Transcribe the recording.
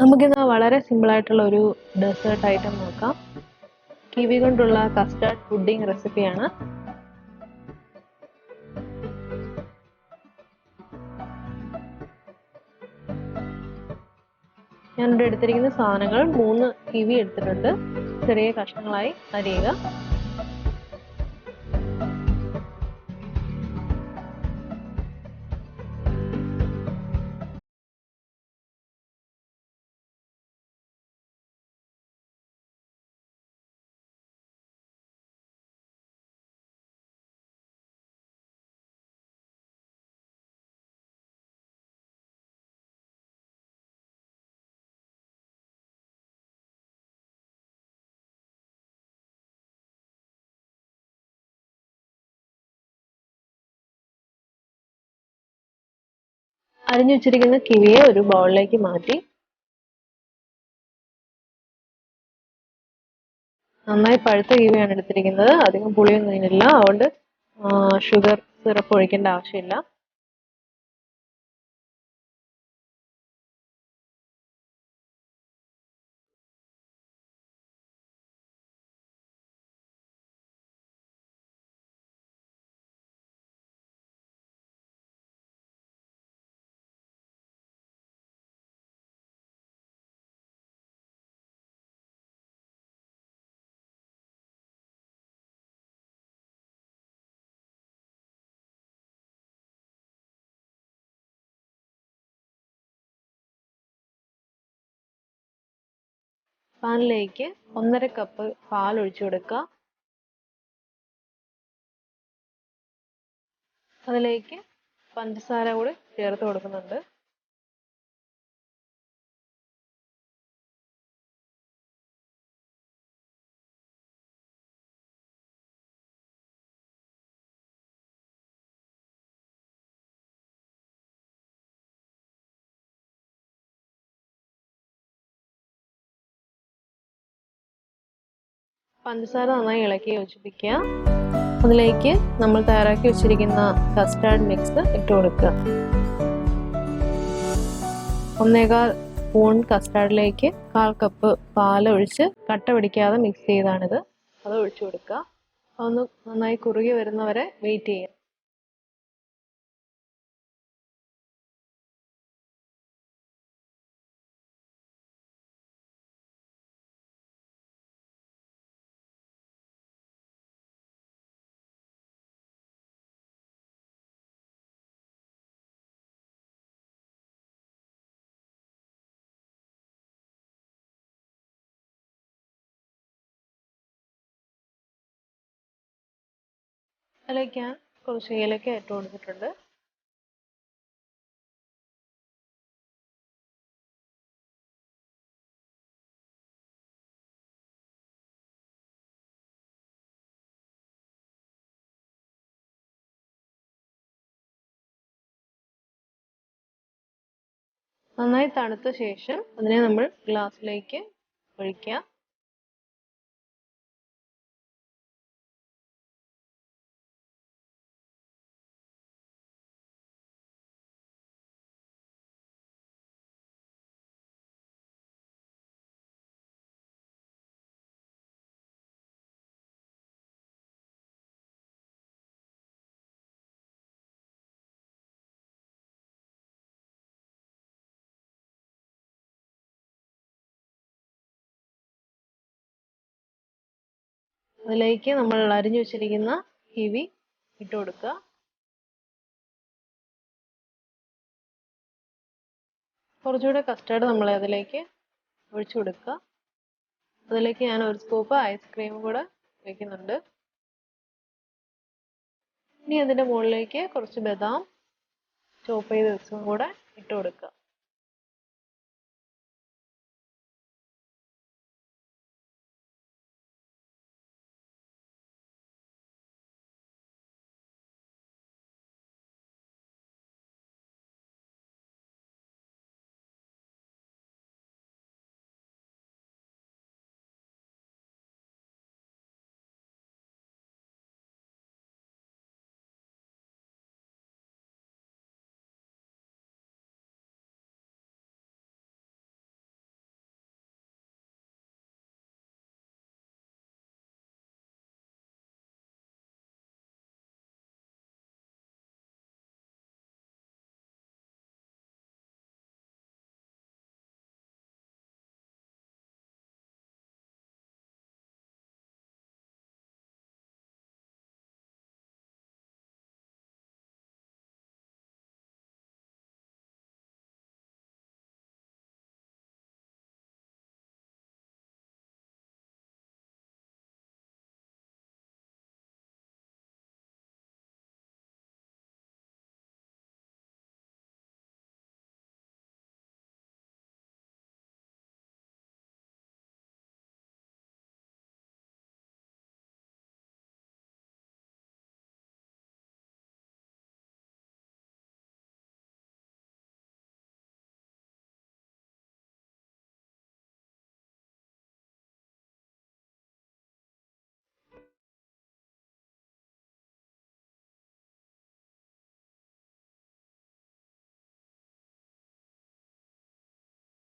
നമുക്കിന്ന് വളരെ സിമ്പിളായിട്ടുള്ള ഒരു ഡെസേർട്ട് ഐറ്റം നോക്കാം. കിവി കൊണ്ടുള്ള കസ്റ്റാർഡ് പുഡിംഗ് റെസിപ്പിയാണ്. ഞാനിവിടെ എടുത്തിരിക്കുന്ന സാധനങ്ങൾ 3 കിവി എടുത്തിട്ടുണ്ട്. ചെറിയ കഷ്ണങ്ങളായി അരിയുക. അരിഞ്ഞു വെച്ചിരിക്കുന്ന കിവിയെ ഒരു ബൗളിലേക്ക് മാറ്റി നന്നായി പഴുത്ത കിവിയാണ് എടുത്തിരിക്കുന്നത്. അധികം പുളിയൊന്നും ഇതിനില്ല, അതുകൊണ്ട് ഷുഗർ സിറപ്പ് ഒഴിക്കേണ്ട ആവശ്യമില്ല. പാനിലേക്ക് 1.5 കപ്പ് പാൽ ഒഴിച്ചു കൊടുക്കുക. അതിലേക്ക് പഞ്ചസാര കൂടി ചേർത്ത് കൊടുക്കുന്നുണ്ട്. പഞ്ചസാര നന്നായി ഇളക്കി യോജിപ്പിക്കുക. അതിലേക്ക് നമ്മൾ തയ്യാറാക്കി വെച്ചിരിക്കുന്ന കസ്റ്റാർഡ് മിക്സ് ഇട്ട് കൊടുക്കുക. 1.25 സ്പൂൺ കസ്റ്റാർഡിലേക്ക് 1/4 കപ്പ് പാൽ ഒഴിച്ച് കട്ട പിടിക്കാതെ മിക്സ് ചെയ്താണിത്. അത് ഒഴിച്ചു കൊടുക്കുക. അതൊന്ന് നന്നായി കുറുകി വരുന്നവരെ വെയിറ്റ് ചെയ്യുക. അതിലേക്ക് ഞാൻ കുറച്ച് ഏലക്ക ഇട്ട് കൊടുത്തിട്ടുണ്ട്. നന്നായി തണുത്ത ശേഷം അതിനെ നമ്മൾ ഗ്ലാസ്സിലേക്ക് ഒഴിക്കുക. അതിലേക്ക് നമ്മൾ അരിഞ്ഞു വെച്ചിരിക്കുന്ന കിവി ഇട്ട് കൊടുക്കുക. കുറച്ചുകൂടെ കസ്റ്റാർഡ് നമ്മൾ അതിലേക്ക് ഒഴിച്ചു കൊടുക്കുക. അതിലേക്ക് ഞാൻ 1 സ്കൂപ്പ് ഐസ്ക്രീം കൂടെ വയ്ക്കുന്നുണ്ട്. ഇനി അതിൻ്റെ മുകളിലേക്ക് കുറച്ച് ബദാം ചോപ്പ് ചെയ്ത് വെച്ചതും കൂടെ ഇട്ട് കൊടുക്കുക.